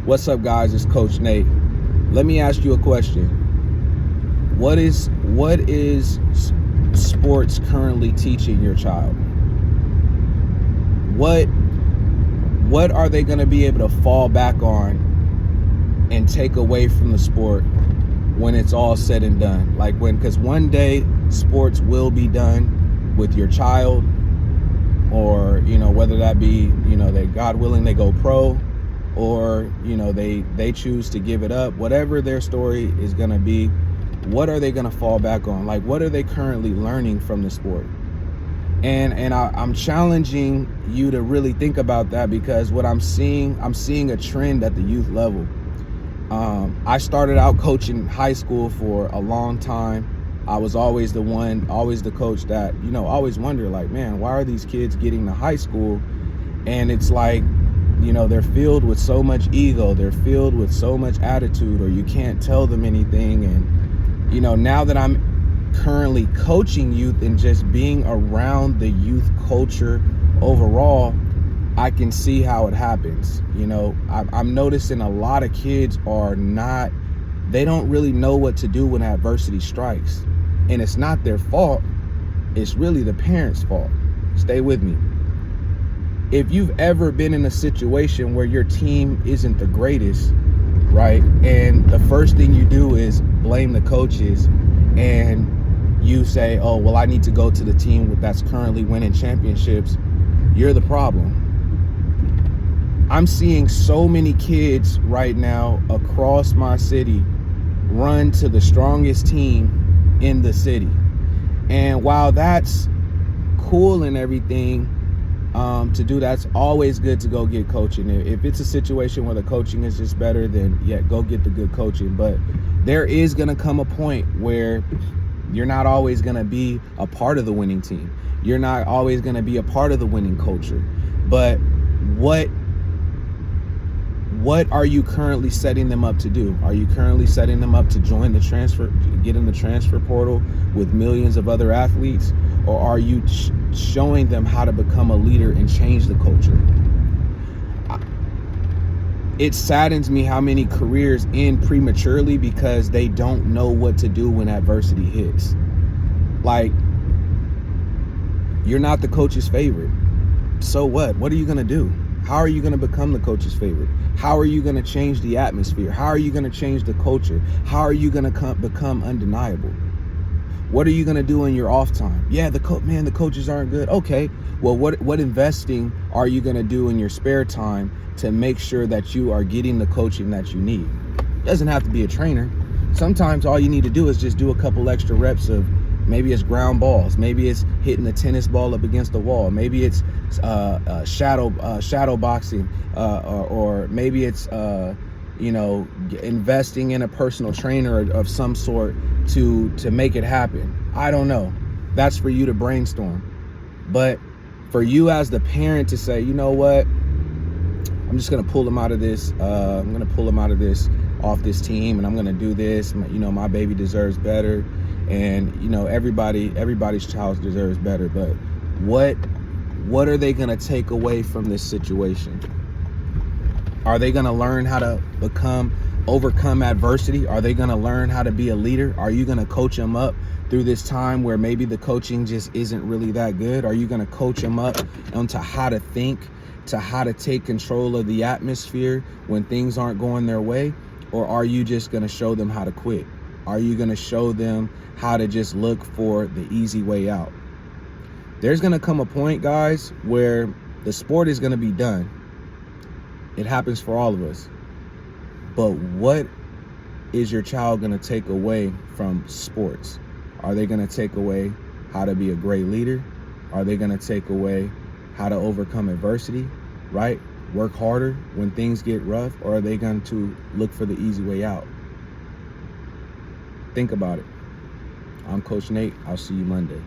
What's up, guys? It's Coach Nate. Let me ask you a question. What is sports currently teaching your child? What are they going to be able to fall back on and take away from the sport when it's all said and done? Because one day sports will be done with your child, or whether that be they, God willing, they go pro, or they choose to give it up. Whatever their story is going to be, what are they going to fall back on? What are they currently learning from the sport? And I'm challenging you to really think about that, because what I'm seeing a trend at the youth level. I started out coaching high school for a long time. I was always the coach that, always wonder, man, why are these kids getting to high school? And it's they're filled with so much ego. They're filled with so much attitude, or you can't tell them anything. And, now that I'm currently coaching youth and just being around the youth culture overall, I can see how it happens. I'm noticing a lot of kids they don't really know what to do when adversity strikes. And it's not their fault. It's really the parents' fault. Stay with me. If you've ever been in a situation where your team isn't the greatest, right? And the first thing you do is blame the coaches, and you say, oh, well, I need to go to the team that's currently winning championships. You're the problem. I'm seeing so many kids right now across my city run to the strongest team in the city. And while that's cool and everything to do, that's always good to go get coaching. If it's a situation where the coaching is just better, then yeah, go get the good coaching. But there is going to come a point where you're not always going to be a part of the winning team. You're not always going to be a part of the winning culture. But what are you currently setting them up to do? Are you currently setting them up to get in the transfer portal with millions of other athletes? Or are you showing them how to become a leader and change the culture? It saddens me how many careers end prematurely because they don't know what to do when adversity hits. You're not the coach's favorite. So what? What are you going to do? How are you going to become the coach's favorite? How are you going to change the atmosphere? How are you going to change the culture? How are you going to become undeniable? What are you going to do in your off time? Yeah, the coaches aren't good. Okay, well, what investing are you going to do in your spare time to make sure that you are getting the coaching that you need? It doesn't have to be a trainer. Sometimes all you need to do is just do a couple extra reps of, maybe it's ground balls, maybe it's hitting the tennis ball up against the wall, maybe it's shadow boxing, or maybe it's investing in a personal trainer of some sort to make it happen. I don't know. That's for you to brainstorm. But for you as the parent to say, you know what, I'm just going to pull them out of this. I'm going to pull them out of this, off this team, and I'm going to do this. My baby deserves better. And, everybody's child deserves better. But what are they going to take away from this situation? Are they going to learn how to overcome adversity? Are they going to learn how to be a leader? Are you going to coach them up through this time where maybe the coaching just isn't really that good? Are you going to coach them up onto how to think, to how to take control of the atmosphere when things aren't going their way? Or are you just going to show them how to quit? Are you going to show them how to just look for the easy way out? There's going to come a point, guys, where the sport is going to be done. It happens for all of us. But what is your child going to take away from sports? Are they going to take away how to be a great leader? Are they going to take away how to overcome adversity, right? Work harder when things get rough? Or are they going to look for the easy way out? Think about it. I'm Coach Nate. I'll see you Monday.